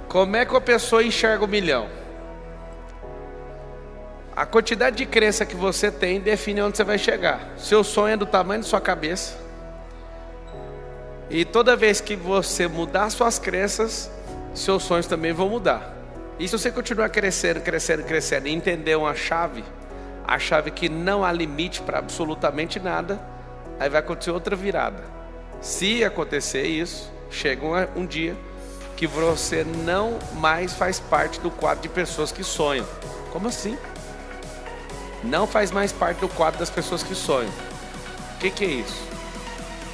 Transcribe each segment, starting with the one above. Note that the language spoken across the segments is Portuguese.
Como é que a pessoa enxerga o milhão? A quantidade de crença que você tem define onde você vai chegar. Seu sonho é do tamanho da sua cabeça. E toda vez que você mudar suas crenças, seus sonhos também vão mudar. E se você continuar crescendo e entender uma chave, a chave que não há limite para absolutamente nada, aí vai acontecer outra virada. Se acontecer isso, chega um dia que você não mais faz parte do quadro de pessoas que sonham. Como assim? Não faz mais parte do quadro das pessoas que sonham. O que é isso?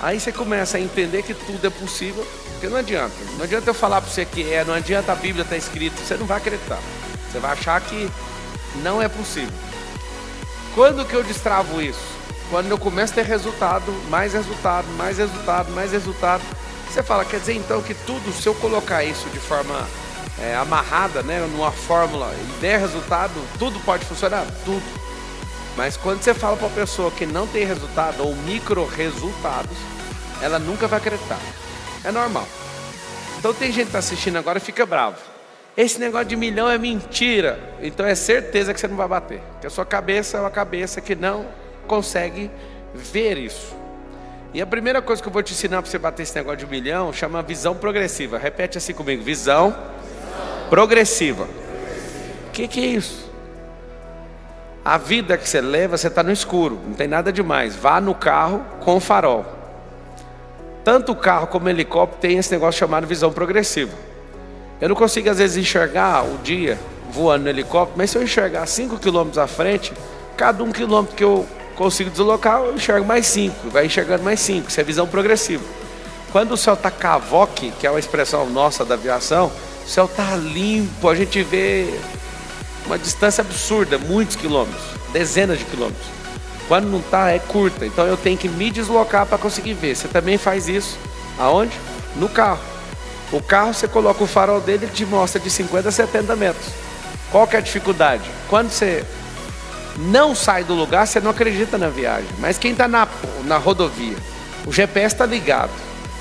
Aí você começa a entender que tudo é possível, porque não adianta eu falar para você que não adianta a Bíblia estar escrito, você não vai acreditar. Você vai achar que não é possível. Quando que eu destravo isso? Quando eu começo a ter resultado, mais resultado, mais resultado, mais resultado. Você fala, quer dizer então que tudo, se eu colocar isso de forma amarrada, né, numa fórmula e der resultado, tudo pode funcionar? Tudo. Mas quando você fala para uma pessoa que não tem resultado ou micro resultados, ela nunca vai acreditar. É normal. Então tem gente que está assistindo agora e fica bravo. Esse negócio de milhão é mentira. Então é certeza que você não vai bater. Porque a sua cabeça é uma cabeça que não consegue ver isso. E a primeira coisa que eu vou te ensinar para você bater esse negócio de milhão chama visão progressiva. Repete assim comigo: visão progressiva. O que é isso? A vida que você leva, você está no escuro, não tem nada demais. Vá no carro com farol. Tanto o carro como o helicóptero tem esse negócio chamado visão progressiva. Eu não consigo às vezes enxergar o dia voando no helicóptero, mas se eu enxergar 5 km à frente, cada 1 km que eu consigo deslocar, eu enxergo mais 5, vai enxergando mais 5, isso é visão progressiva. Quando o céu está cavoque, que é uma expressão nossa da aviação, o céu está limpo, a gente vê uma distância absurda, muitos quilômetros, dezenas de quilômetros. Quando não está, é curta, então eu tenho que me deslocar para conseguir ver. Você também faz isso, aonde? No carro. O carro, você coloca o farol dele, ele te mostra de 50 a 70 metros. Qual que é a dificuldade? Quando você não sai do lugar, você não acredita na viagem. Mas quem está na rodovia, o GPS está ligado,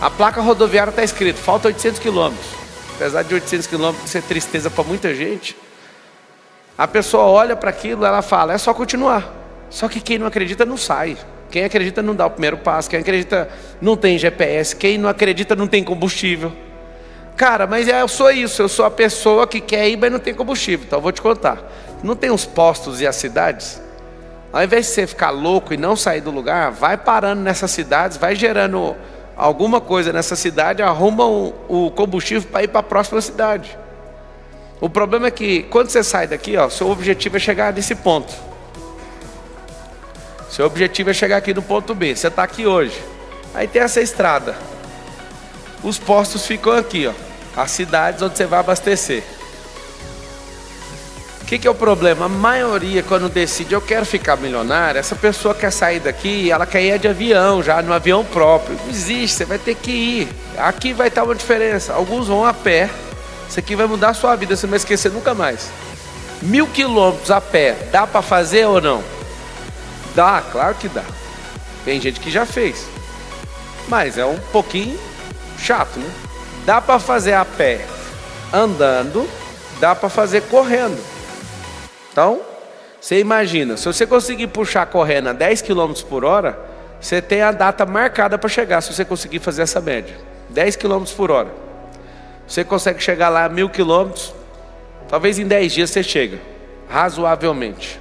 a placa rodoviária está escrito, falta 800 quilômetros. Apesar de 800 quilômetros ser tristeza para muita gente, a pessoa olha para aquilo, ela fala, é só continuar. Só que quem não acredita não sai. Quem acredita não dá o primeiro passo. Quem acredita não tem GPS. Quem não acredita não tem combustível. Cara, mas eu sou isso. Eu sou a pessoa que quer ir, mas não tem combustível. Então eu vou te contar. Não tem os postos e as cidades? Ao invés de você ficar louco e não sair do lugar, vai parando nessas cidades, vai gerando alguma coisa nessa cidade, arruma o combustível para ir para a próxima cidade. O problema é que quando você sai daqui, seu objetivo é chegar nesse ponto. Seu objetivo é chegar aqui no ponto B. Você está aqui hoje. Aí tem essa estrada. Os postos ficam aqui, as cidades onde você vai abastecer. O que é o problema? A maioria, quando decide, eu quero ficar milionário, essa pessoa quer sair daqui, ela quer ir de avião, já no avião próprio. Não existe, você vai ter que ir. Aqui vai estar uma diferença. Alguns vão a pé. Isso aqui vai mudar a sua vida, você não vai esquecer nunca mais. 1000 quilômetros a pé, dá para fazer ou não? Dá, claro que dá. Tem gente que já fez. Mas é um pouquinho chato, né? Dá para fazer a pé andando, dá para fazer correndo. Então, você imagina, se você conseguir puxar correndo a 10 km por hora, você tem a data marcada para chegar, se você conseguir fazer essa média. 10 km por hora. Você consegue chegar lá a 1000 km, talvez em 10 dias você chega, razoavelmente.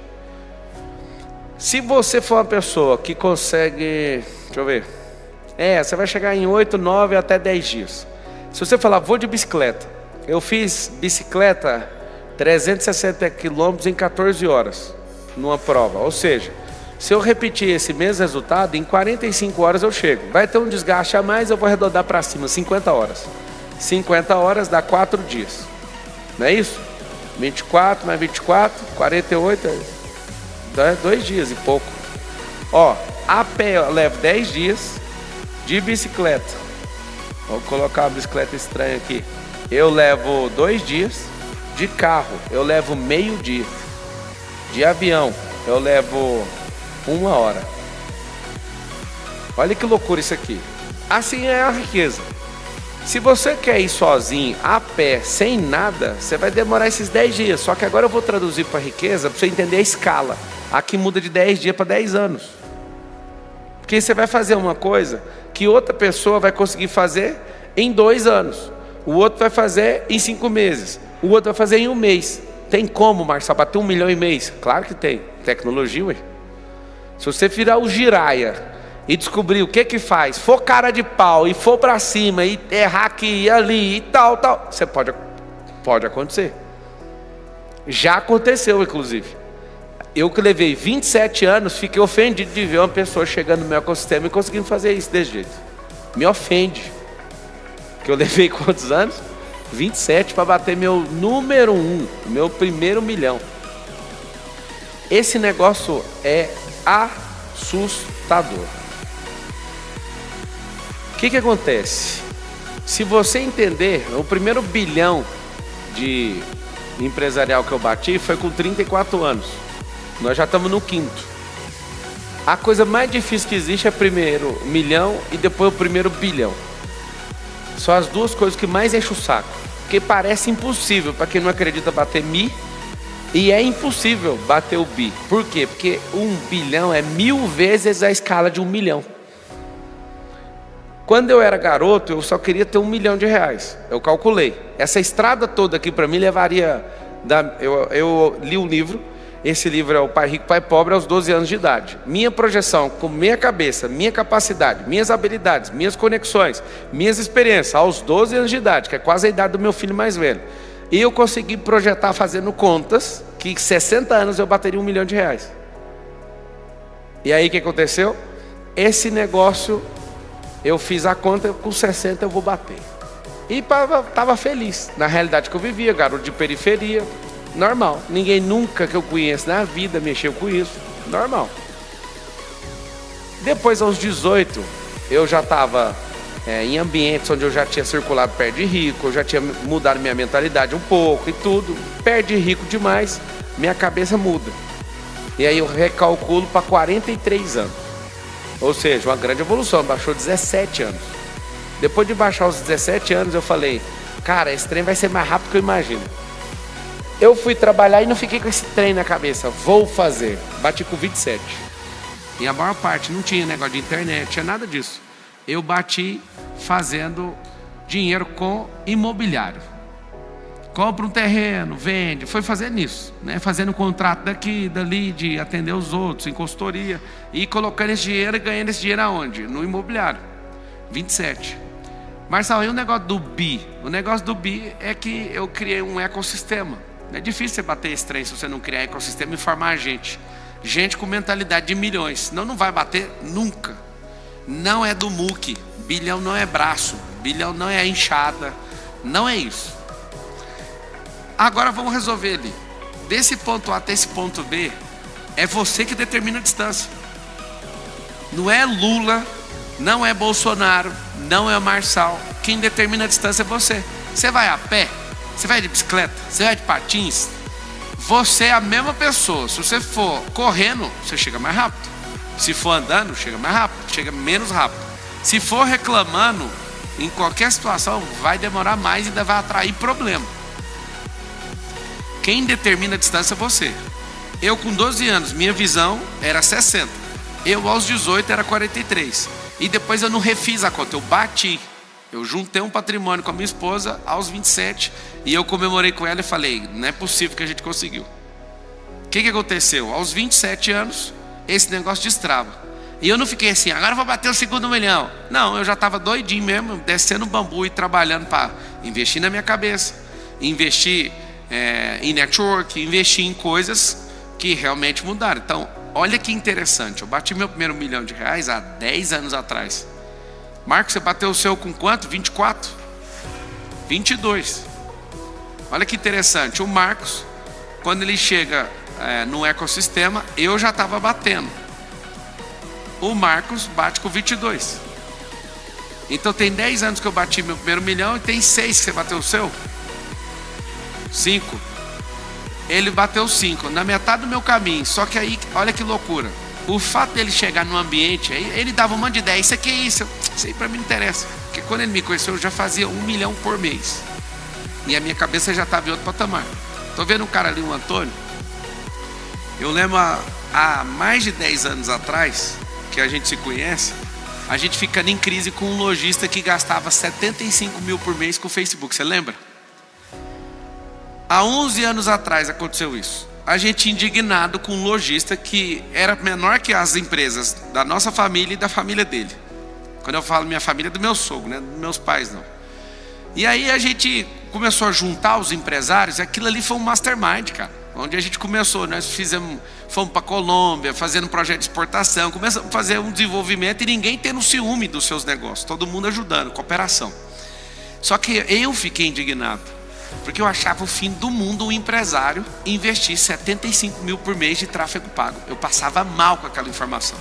Se você for uma pessoa que consegue, deixa eu ver, você vai chegar em 8, 9 até 10 dias. Se você falar, vou de bicicleta, eu fiz bicicleta 360 quilômetros em 14 horas, numa prova. Ou seja, se eu repetir esse mesmo resultado, em 45 horas eu chego. Vai ter um desgaste a mais, eu vou arredondar para cima, 50 horas. 50 horas dá 4 dias, não é isso? 24 mais 24, 48... dá 2 dias e pouco. A pé eu levo 10 dias. De bicicleta, vou colocar uma bicicleta estranha aqui, eu levo 2 dias. De carro eu levo meio dia. De avião eu levo 1 hora. Olha que loucura isso aqui. Assim é a riqueza. Se você quer ir sozinho, a pé, sem nada, você vai demorar esses 10 dias. Só que agora eu vou traduzir para riqueza, para você entender a escala. Aqui muda de 10 dias para 10 anos. Porque você vai fazer uma coisa que outra pessoa vai conseguir fazer em 2 anos. O outro vai fazer em 5 meses. O outro vai fazer em 1 mês. Tem como, Marcelo, bater 1 milhão em mês? Claro que tem. Tecnologia, ué. Se você virar o giraia e descobrir o que faz, for cara de pau e for para cima e errar aqui e ali e tal, você pode acontecer. Já aconteceu, inclusive. Eu que levei 27 anos, fiquei ofendido de ver uma pessoa chegando no meu ecossistema e conseguindo fazer isso desse jeito. Me ofende. Que eu levei quantos anos? 27 para bater meu número 1, meu primeiro milhão. Esse negócio é assustador. O que acontece? Se você entender, o primeiro bilhão de empresarial que eu bati foi com 34 anos. Nós já estamos no 5º. A coisa mais difícil que existe é primeiro milhão e depois o primeiro bilhão. São as duas coisas que mais enchem o saco. Porque parece impossível para quem não acredita bater mi. E é impossível bater o bi. Por quê? Porque 1 bilhão é 1000 vezes a escala de 1 milhão. Quando eu era garoto, eu só queria ter 1 milhão de reais. Eu calculei. Essa estrada toda aqui para mim levaria... Eu li um livro. Esse livro é o Pai Rico, Pai Pobre aos 12 anos de idade. Minha projeção, com minha cabeça, minha capacidade, minhas habilidades, minhas conexões, minhas experiências, aos 12 anos de idade, que é quase a idade do meu filho mais velho. E eu consegui projetar fazendo contas, que em 60 anos eu bateria 1 milhão de reais. E aí o que aconteceu? Esse negócio, eu fiz a conta, com 60 eu vou bater. E estava feliz, na realidade que eu vivia, garoto de periferia. Normal, ninguém nunca que eu conheço na vida mexeu com isso, normal. Depois aos 18, eu já estava em ambientes onde eu já tinha circulado perto de rico, eu já tinha mudado minha mentalidade um pouco e tudo. Perto de rico demais, minha cabeça muda. E aí eu recalculo para 43 anos. Ou seja, uma grande evolução, baixou 17 anos. Depois de baixar os 17 anos, eu falei, cara, esse trem vai ser mais rápido que eu imagino. Eu fui trabalhar e não fiquei com esse trem na cabeça. Vou fazer. Bati com 27. E a maior parte não tinha negócio de internet, tinha nada disso. Eu bati fazendo dinheiro com imobiliário. Compra um terreno, vende. Foi fazendo isso, né? Fazendo contrato daqui, dali, de atender os outros, em consultoria. E colocando esse dinheiro e ganhando esse dinheiro aonde? No imobiliário. 27. Marcelo, e o negócio do BI? O negócio do BI é que eu criei um ecossistema. É difícil você bater esse trem se você não criar ecossistema e formar gente. Gente com mentalidade de milhões. Senão não vai bater nunca. Não é do muque. Bilhão não é braço. Bilhão não é enxada. Não é isso. Agora vamos resolver ali. Desse ponto A até esse ponto B, é você que determina a distância. Não é Lula, não é Bolsonaro, não é Marçal. Quem determina a distância é você. Você vai a pé? Você vai de bicicleta? Você vai de patins? Você é a mesma pessoa. Se você for correndo, você chega mais rápido. Se for andando, chega mais rápido. Chega menos rápido. Se for reclamando, em qualquer situação, vai demorar mais e ainda vai atrair problema. Quem determina a distância é você. Eu com 12 anos, minha visão era 60. Eu aos 18 era 43. E depois eu não refiz a conta, eu bati. Eu juntei um patrimônio com a minha esposa aos 27 e eu comemorei com ela e falei, não é possível que a gente conseguiu. O que aconteceu? Aos 27 anos, esse negócio destrava. E eu não fiquei assim, agora eu vou bater o 2º milhão. Não, eu já estava doidinho mesmo, descendo bambu e trabalhando para investir na minha cabeça, investir em network, investir em coisas que realmente mudaram. Então, olha que interessante, eu bati meu primeiro 1 milhão de reais há 10 anos atrás. Marcos, você bateu o seu com quanto? 24? 22. Olha que interessante. O Marcos, quando ele chega no ecossistema, eu já estava batendo. O Marcos bate com 22. Então tem 10 anos que eu bati meu primeiro 1 milhão e tem 6 que você bateu o seu? 5. Ele bateu 5. Na metade do meu caminho. Só que aí, olha que loucura. o fato dele chegar num ambiente, ele dava um monte de ideia, isso aqui é isso aí pra mim não interessa. Porque quando ele me conheceu, eu já fazia 1 milhão por mês. E a minha cabeça já estava em outro patamar. Tô vendo um cara ali, o Antônio. Eu lembro há mais de 10 anos atrás, que a gente se conhece, a gente ficando em crise com um lojista que gastava 75 mil por mês com o Facebook, você lembra? Há 11 anos atrás aconteceu isso. A gente indignado com um lojista que era menor que as empresas da nossa família e da família dele. Quando eu falo minha família, é do meu sogro, né? Dos meus pais não. E aí a gente começou a juntar os empresários, aquilo ali foi um mastermind, cara. Onde a gente começou, nós fomos para a Colômbia, fazendo um projeto de exportação, começamos a fazer um desenvolvimento e ninguém tendo ciúme dos seus negócios, todo mundo ajudando, cooperação. Só que eu fiquei indignado, porque eu achava o fim do mundo um empresário investir 75 mil por mês de tráfego pago. Eu passava mal com aquela informação.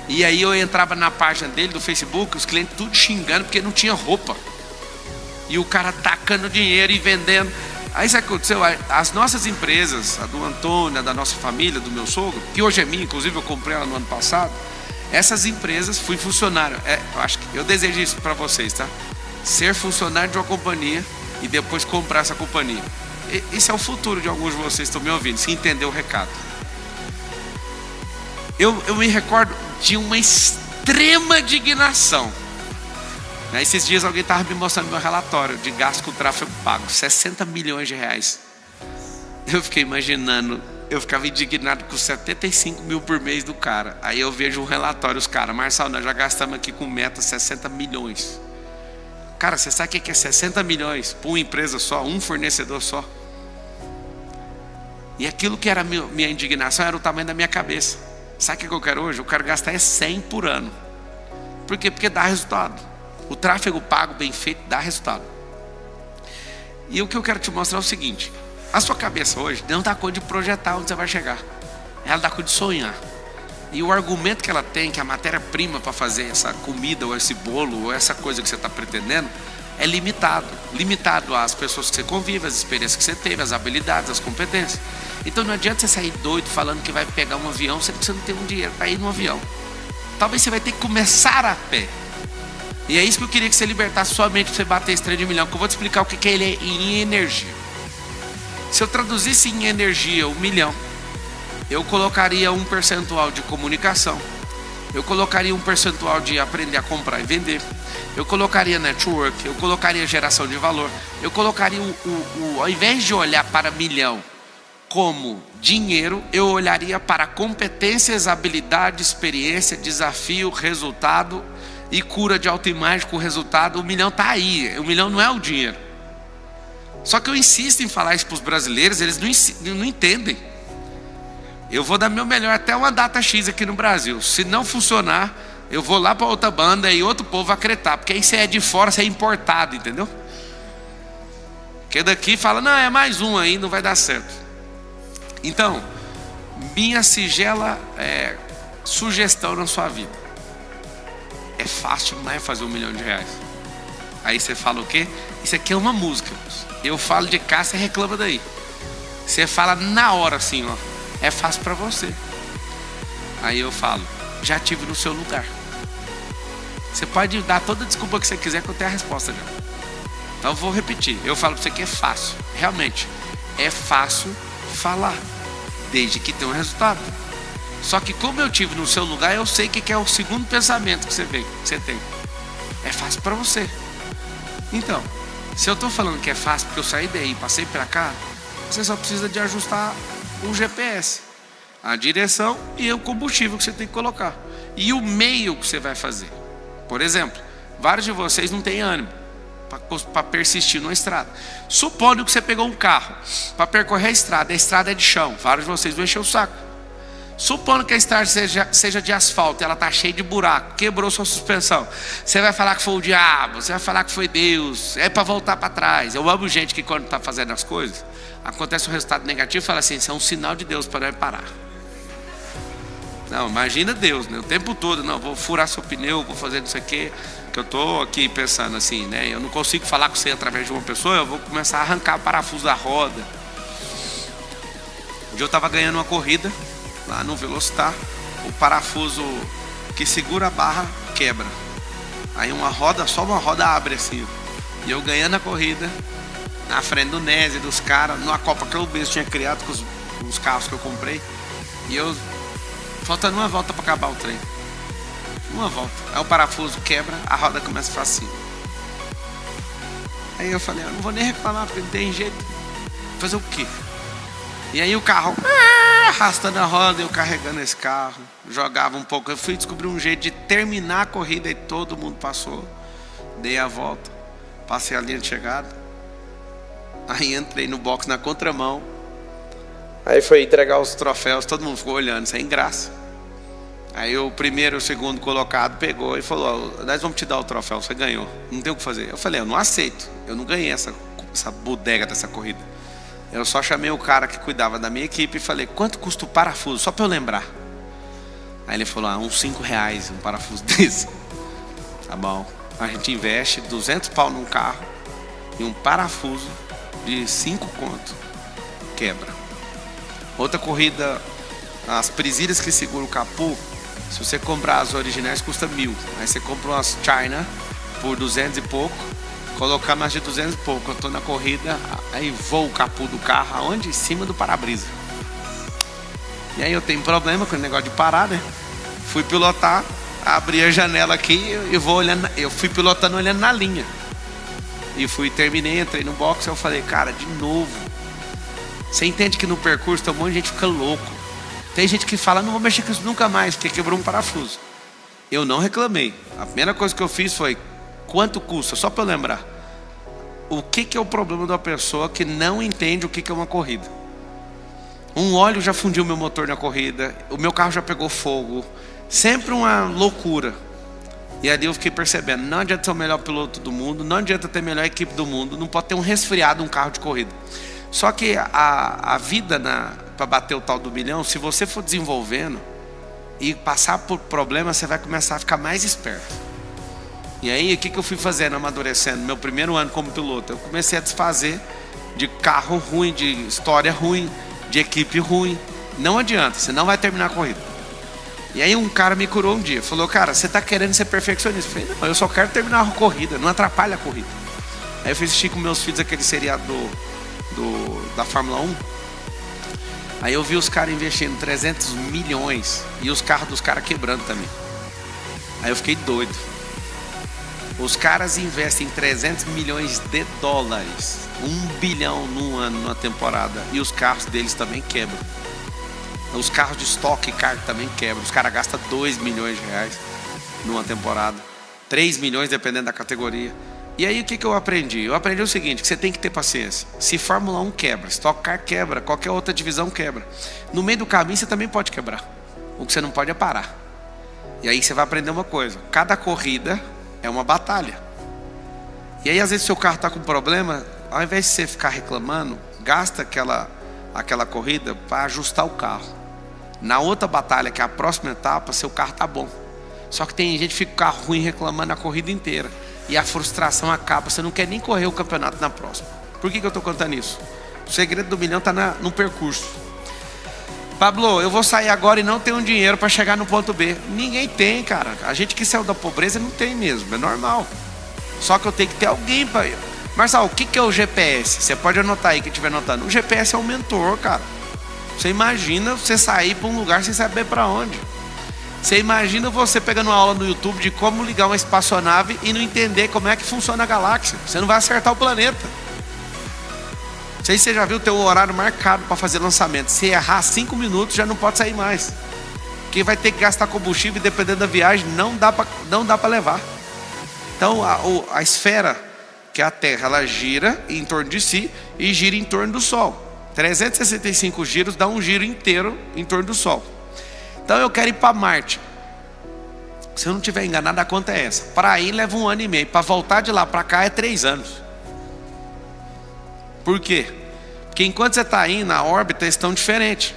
E aí eu entrava na página dele do Facebook, os clientes tudo xingando porque não tinha roupa. E o cara tacando dinheiro e vendendo. Aí isso aconteceu, as nossas empresas, a do Antônio, a da nossa família, do meu sogro, que hoje é minha, inclusive eu comprei ela no ano passado. Essas empresas, fui funcionário. Eu desejo isso para vocês, tá? Ser funcionário de uma companhia e depois comprar essa companhia. Esse é o futuro de alguns de vocês que estão me ouvindo, se entender o recado. Eu me recordo de uma extrema indignação. Esses dias alguém estava me mostrando meu relatório de gasto com tráfego pago, 60 milhões de reais. Eu fiquei imaginando, eu ficava indignado com 75 mil por mês do cara. Aí eu vejo um relatório, os caras, Marçal, nós já gastamos aqui com meta 60 milhões. Cara, você sabe o que é 60 milhões para uma empresa só, um fornecedor só? E aquilo que era minha indignação era o tamanho da minha cabeça. Sabe o que eu quero hoje? Eu quero gastar 100 por ano. Por quê? Porque dá resultado. O tráfego pago bem feito dá resultado. E o que eu quero te mostrar é o seguinte: a sua cabeça hoje não dá conta de projetar onde você vai chegar. Ela dá conta de sonhar. E o argumento que ela tem, que a matéria-prima para fazer essa comida, ou esse bolo, ou essa coisa que você está pretendendo, é limitado. Limitado às pessoas que você convive, às experiências que você teve, às habilidades, às competências. Então não adianta você sair doido falando que vai pegar um avião, sendo que você não tem um dinheiro para ir no avião. Talvez você vai ter que começar a pé. E é isso que eu queria que você libertasse sua mente para você bater esse trem de milhão, que eu vou te explicar o que ele é em energia. Se eu traduzisse em energia 1 milhão, eu colocaria um percentual de comunicação, eu colocaria um percentual de aprender a comprar e vender, eu colocaria network, eu colocaria geração de valor, eu colocaria ao invés de olhar para milhão como dinheiro, eu olharia para competências, habilidade, experiência, desafio, resultado e cura de autoimagem com o resultado. O milhão está aí, o milhão não é o dinheiro. Só que eu insisto em falar isso para os brasileiros, eles não entendem. Eu vou dar meu melhor até uma data X aqui no Brasil. Se não funcionar, eu vou lá para outra banda e outro povo vai acreditar, porque aí você é de fora, você é importado, entendeu? Porque daqui fala, não, é mais um aí, não vai dar certo. Então, minha singela sugestão na sua vida: é fácil demais fazer R$1 milhão. Aí você fala o quê? Isso aqui é uma música. Eu falo de cá, você reclama daí. Você fala na hora assim, ó, é fácil para você. Aí eu falo, já tive no seu lugar. Você pode dar toda a desculpa que você quiser que eu tenho a resposta já. Então eu vou repetir. Eu falo para você que é fácil. Realmente, é fácil falar, desde que tenha um resultado. Só que como eu tive no seu lugar, eu sei que é o segundo pensamento que você tem. É fácil para você. Então, se eu estou falando que é fácil porque eu saí daí e passei para cá, você só precisa de ajustar o GPS, a direção e o combustível que você tem que colocar. E o meio que você vai fazer. Por exemplo, vários de vocês não têm ânimo para persistir numa estrada. Supondo que você pegou um carro para percorrer a estrada é de chão. Vários de vocês vão encher o saco. Supondo que a estrada seja de asfalto, ela está cheia de buraco, quebrou sua suspensão, você vai falar que foi o diabo, você vai falar que foi Deus, é para voltar para trás. Eu amo gente que quando está fazendo as coisas, acontece um resultado negativo e fala assim, isso é um sinal de Deus para não parar. Não, imagina Deus, né? O tempo todo, não, vou furar seu pneu, vou fazer isso aqui, que eu estou aqui pensando assim, né? Eu não consigo falar com você através de uma pessoa, eu vou começar a arrancar o parafuso da roda. Um dia eu estava ganhando uma corrida lá no Velocitar parafuso que segura a barra quebra. Aí só uma roda abre assim. E eu ganhando a corrida, na frente do Nese, dos caras, numa Copa que eu mesmo tinha criado com os carros que eu comprei. E eu, faltando uma volta para acabar o trem. Uma volta. Aí o parafuso quebra, a roda começa a ficar assim. Aí eu falei, eu não vou nem reclamar, porque não tem jeito. Fazer o quê? E aí o carro arrastando a roda, eu carregando esse carro, jogava um pouco. Eu fui descobrir um jeito de terminar a corrida e todo mundo passou. Dei a volta, passei a linha de chegada. Aí entrei no box na contramão. Aí foi entregar os troféus, todo mundo ficou olhando, sem graça. Aí o primeiro e o segundo colocado pegou e falou, nós vamos te dar o troféu, você ganhou, não tem o que fazer. Eu falei, eu não aceito, eu não ganhei essa bodega dessa corrida. Eu só chamei o cara que cuidava da minha equipe e falei, quanto custa o parafuso, só para eu lembrar. Aí ele falou, uns R$5 um parafuso desse. Tá bom, a gente investe 200 pau num carro e um parafuso de 5 conto quebra. Outra corrida, as presilhas que seguram o capô, se você comprar as originais custa 1.000. Aí você compra umas China por 200 e pouco, colocar mais de 200 e pouco. Eu tô na corrida, aí voa o capô do carro aonde? Em cima do para-brisa. E aí eu tenho problema com o negócio de parar, né? Fui pilotar, abri a janela aqui e vou olhando. Eu fui pilotando olhando na linha. E terminei, entrei no box. Eu falei, cara, de novo. Você entende que no percurso tem um monte de gente que fica louco. Tem gente que fala, não vou mexer com isso nunca mais, porque quebrou um parafuso. Eu não reclamei. A primeira coisa que eu fiz foi, quanto custa? Só para eu lembrar. O que é o problema de uma pessoa que não entende o que é uma corrida? Um óleo já fundiu meu motor na corrida, o meu carro já pegou fogo. Sempre uma loucura. E ali eu fiquei percebendo, não adianta ser o melhor piloto do mundo, não adianta ter a melhor equipe do mundo, não pode ter um resfriado um carro de corrida. Só que a vida para bater o tal do milhão, se você for desenvolvendo e passar por problemas, você vai começar a ficar mais esperto. E aí, o que eu fui fazendo, amadurecendo? Meu primeiro ano como piloto, eu comecei a desfazer de carro ruim, de história ruim, de equipe ruim. Não adianta, você não vai terminar a corrida. E aí um cara me curou um dia, falou, cara, você está querendo ser perfeccionista? Eu falei, não, eu só quero terminar a corrida, não atrapalha a corrida. Aí eu fui assistir com meus filhos aquele seriado da Fórmula 1. Aí eu vi os caras investindo 300 milhões e os carros dos caras quebrando também. Aí eu fiquei doido. Os caras investem 300 milhões de dólares, 1 bilhão num ano, numa temporada, e os carros deles também quebram. Os carros de estoque car também quebram. Os caras gastam 2 milhões de reais numa temporada, 3 milhões dependendo da categoria. E aí o que eu aprendi? Eu aprendi o seguinte, que você tem que ter paciência. Se Fórmula 1 quebra, Stock Car quebra, qualquer outra divisão quebra. No meio do caminho você também pode quebrar. O que você não pode é parar. E aí você vai aprender uma coisa, cada corrida é uma batalha. E aí às vezes seu carro está com problema, ao invés de você ficar reclamando, gasta aquela corrida para ajustar o carro. Na outra batalha, que é a próxima etapa, seu carro está bom. Só que tem gente que fica com o carro ruim reclamando a corrida inteira. E a frustração acaba, você não quer nem correr o campeonato na próxima. Por que eu estou contando isso? O segredo do milhão está no percurso. Pablo, eu vou sair agora e não tenho dinheiro para chegar no ponto B. Ninguém tem, cara. A gente que saiu da pobreza não tem mesmo, é normal. Só que eu tenho que ter alguém para ir. Marçal, o que é o GPS? Você pode anotar aí, quem estiver anotando. O GPS é um mentor, cara. Você imagina você sair para um lugar sem saber para onde. Você imagina você pegando uma aula no YouTube de como ligar uma espaçonave e não entender como é que funciona a galáxia. Você não vai acertar o planeta. Não sei se você já viu o teu horário marcado para fazer lançamento. Se errar 5 minutos, já não pode sair mais. Porque vai ter que gastar combustível e dependendo da viagem, não dá para levar. Então a esfera, que é a Terra, ela gira em torno de si e gira em torno do Sol. 365 giros dá um giro inteiro em torno do Sol. Então eu quero ir para Marte. Se eu não estiver enganado, a conta é essa. Para ir leva 1 ano e meio. Para voltar de lá para cá é 3 anos. Por quê? Porque enquanto você está indo, na órbita estão diferentes.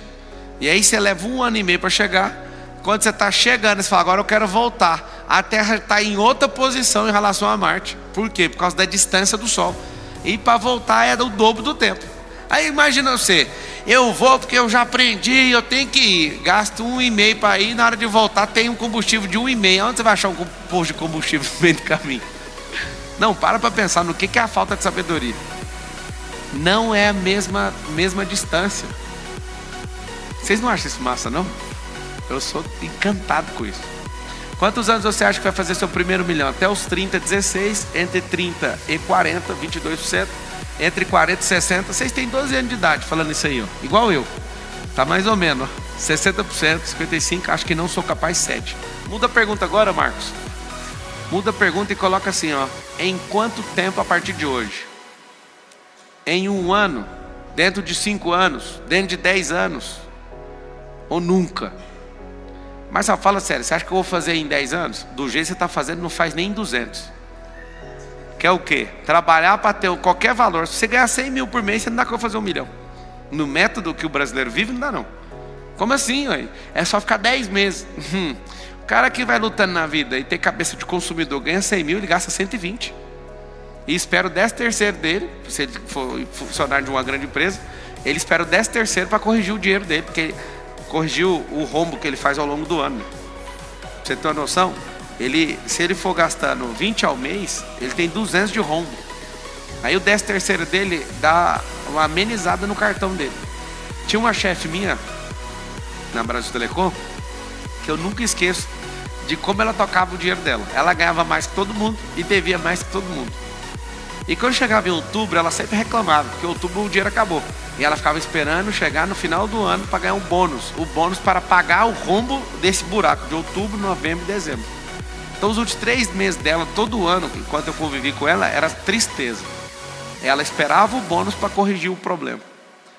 E aí você leva 1 ano e meio para chegar. Quando você está chegando, você fala, agora eu quero voltar. A Terra está em outra posição em relação a Marte. Por quê? Por causa da distância do Sol. E para voltar é o dobro do tempo. Aí imagina você eu vou porque eu já aprendi, eu tenho que ir. Gasto 1,5 para ir, na hora de voltar tem um combustível de 1,5. Onde você vai achar um posto de combustível no meio do caminho? Não, para pensar no que é a falta de sabedoria. Não é a mesma distância. Vocês não acham isso massa, não? Eu sou encantado com isso. Quantos anos você acha que vai fazer seu primeiro milhão? Até os 30, 16, entre 30 e 40, 22%, entre 40 e 60. Vocês têm 12 anos de idade falando isso aí, ó. Igual eu. Tá mais ou menos, ó. 60%, 55%, acho que não sou capaz, 7%. Muda a pergunta agora, Marcos. Muda a pergunta e coloca assim, ó. Em quanto tempo a partir de hoje? Em 1 ano? Dentro de 5 anos? Dentro de 10 anos? Ou nunca? Mas só fala sério, você acha que eu vou fazer em 10 anos? Do jeito que você está fazendo, não faz nem em 200. Que é o quê? Trabalhar para ter qualquer valor. Se você ganhar 100 mil por mês, você não dá para fazer 1 milhão. No método que o brasileiro vive, não dá não. Como assim, ué? É só ficar 10 meses. O cara que vai lutando na vida e tem cabeça de consumidor, ganha 100 mil, ele gasta 120. E espera o 13º dele, se ele for funcionário de uma grande empresa, ele espera o 13º para corrigir o dinheiro dele, porque corrigiu o rombo que ele faz ao longo do ano. Pra você ter uma noção, se ele for gastando 20 ao mês, ele tem 200 de rombo. Aí o 13º dele dá uma amenizada no cartão dele. Tinha uma chefe minha na Brasil Telecom que eu nunca esqueço de como ela tocava o dinheiro dela. Ela ganhava mais que todo mundo e devia mais que todo mundo. E quando chegava em outubro, ela sempre reclamava, porque em outubro o dinheiro acabou. E ela ficava esperando chegar no final do ano para ganhar um bônus. O bônus para pagar o rombo desse buraco de outubro, novembro e dezembro. Então os últimos 3 meses dela, todo ano, enquanto eu convivi com ela, era tristeza. Ela esperava o bônus para corrigir o problema.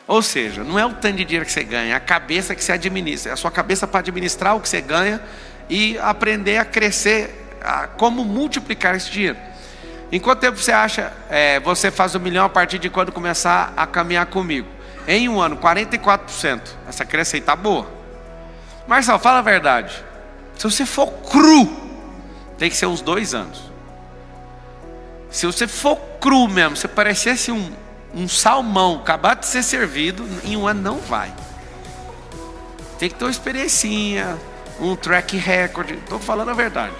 Ou seja, não é o tanto de dinheiro que você ganha, é a cabeça que você administra. É a sua cabeça para administrar o que você ganha e aprender a crescer, a como multiplicar esse dinheiro. Em quanto tempo você acha você faz 1 milhão a partir de quando começar a caminhar comigo? Em 1 ano, 44%. Essa crença aí tá boa. Marcelo, fala a verdade. Se você for cru, tem que ser uns 2 anos. Se você for cru mesmo, você parecesse um salmão acabado de ser servido, em 1 ano não vai. Tem que ter uma experiência, um track record. Estou falando a verdade.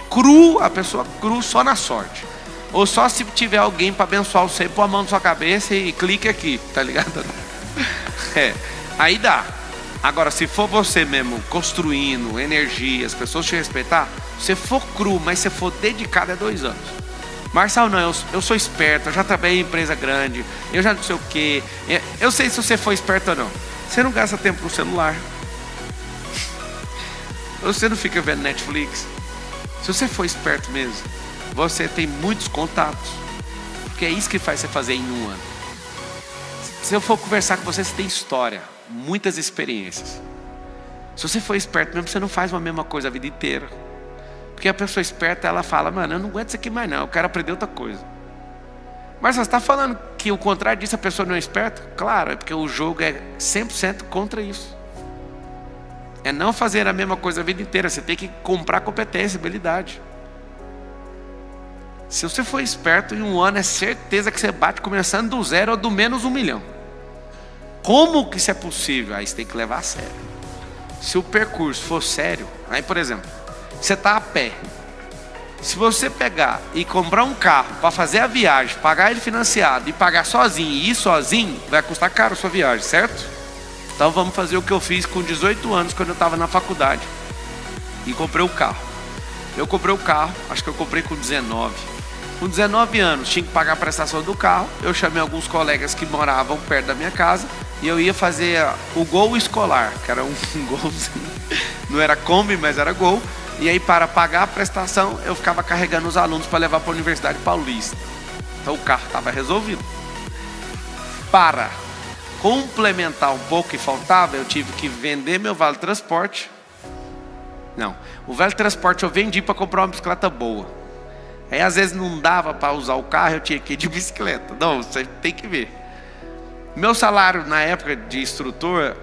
Cru, a pessoa cru só na sorte. Ou só se tiver alguém para abençoar você, pôr a mão na sua cabeça e clique aqui, tá ligado? Aí dá. Agora, se for você mesmo construindo energia, as pessoas te respeitar, se você for cru, mas se for dedicado, é 2 anos. Marcelo, não, eu sou esperto, eu já trabalhei em empresa grande, eu já não sei o quê. Eu sei se você for esperto ou não. Você não gasta tempo no celular. Você não fica vendo Netflix. Se você for esperto mesmo, você tem muitos contatos. Porque é isso que faz você fazer em 1 ano. Se eu for conversar com você, você tem história, muitas experiências. Se você for esperto mesmo, você não faz uma mesma coisa a vida inteira. Porque a pessoa esperta, ela fala, mano, eu não aguento isso aqui mais não, eu quero aprender outra coisa. Mas você está falando que o contrário disso, a pessoa não é esperta? Claro, é porque o jogo é 100% contra isso. É não fazer a mesma coisa a vida inteira, você tem que comprar competência, habilidade. Se você for esperto, em 1 ano é certeza que você bate começando do 0 ou do menos 1 milhão. Como que isso é possível? Aí você tem que levar a sério. Se o percurso for sério, aí por exemplo, você está a pé. Se você pegar e comprar um carro para fazer a viagem, pagar ele financiado e pagar sozinho e ir sozinho, vai custar caro a sua viagem, certo? Então vamos fazer o que eu fiz com 18 anos quando eu estava na faculdade e comprei o carro. Eu comprei o carro, acho que eu comprei com 19. Com 19 anos tinha que pagar a prestação do carro. Eu chamei alguns colegas que moravam perto da minha casa e eu ia fazer o Gol escolar, que era um Golzinho. Não era Kombi, mas era Gol. E aí para pagar a prestação eu ficava carregando os alunos para levar para a Universidade Paulista. Então o carro estava resolvido. Para complementar um pouco que faltava, eu tive que vender meu vale transporte. Não, o vale transporte eu vendi para comprar uma bicicleta boa. Aí às vezes não dava para usar o carro, eu tinha que ir de bicicleta. Não, você tem que ver. Meu salário na época de instrutor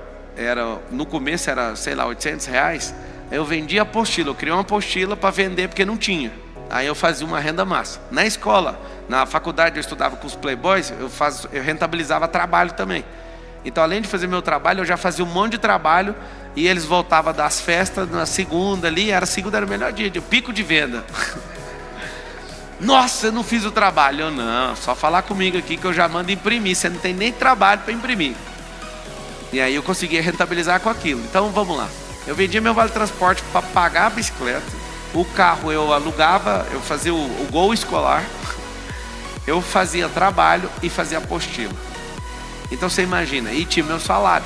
no começo era, sei lá, R$800. Eu vendia apostila, eu criei uma apostila para vender porque não tinha. Aí eu fazia uma renda massa. Na escola, na faculdade eu estudava com os playboys, eu rentabilizava trabalho também. Então, além de fazer meu trabalho, eu já fazia um monte de trabalho. E eles voltavam das festas na segunda ali. Segunda era o melhor dia, o pico de venda. Nossa, eu não fiz o trabalho. Eu não, só falar comigo aqui que eu já mando imprimir. Você não tem nem trabalho para imprimir. E aí eu conseguia rentabilizar com aquilo. Então vamos lá. Eu vendia meu vale transporte para pagar a bicicleta. O carro eu alugava, eu fazia o gol escolar. Eu fazia trabalho e fazia apostila. Então você imagina, e tinha meu salário.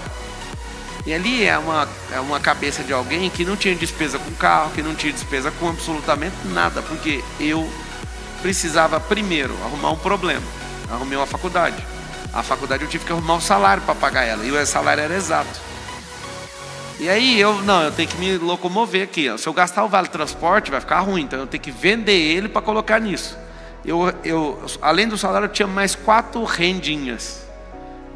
E ali é uma cabeça de alguém que não tinha despesa com carro, que não tinha despesa com absolutamente nada. Porque eu precisava primeiro arrumar um problema. Arrumei uma faculdade. A faculdade eu tive que arrumar um salário para pagar ela. E o salário era exato. E aí eu tenho que me locomover aqui. Se eu gastar o vale transporte vai ficar ruim. Então eu tenho que vender ele para colocar nisso. Além do salário eu tinha mais 4 rendinhas.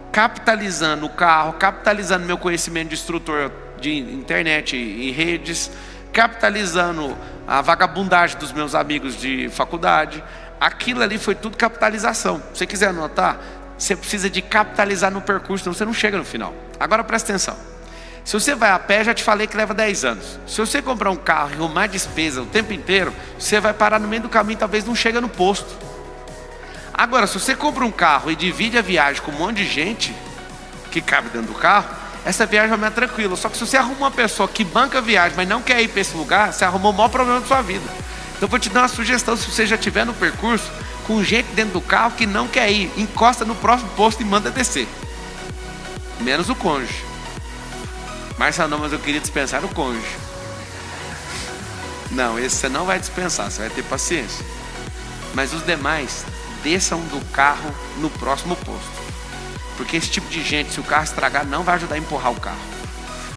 Capitalizando o carro, capitalizando meu conhecimento de instrutor de internet e redes, capitalizando a vagabundagem dos meus amigos de faculdade. Aquilo ali foi tudo capitalização. Se você quiser anotar, você precisa de capitalizar no percurso, senão você não chega no final. Agora presta atenção. Se você vai a pé, já te falei que leva 10 anos. Se você comprar um carro e arrumar despesa o tempo inteiro, você vai parar no meio do caminho, talvez não chega no posto. Agora, se você compra um carro e divide a viagem com um monte de gente que cabe dentro do carro, essa viagem vai mais tranquila. Só que se você arruma uma pessoa que banca a viagem, mas não quer ir para esse lugar, você arrumou o maior problema da sua vida. Então eu vou te dar uma sugestão, se você já estiver no percurso, com gente dentro do carro que não quer ir, encosta no próximo posto e manda descer. Menos o cônjuge. Marcelo, não, mas eu queria dispensar o cônjuge. Não, esse você não vai dispensar, você vai ter paciência. Mas os demais, desçam do carro no próximo posto. Porque esse tipo de gente, se o carro estragar, não vai ajudar a empurrar o carro.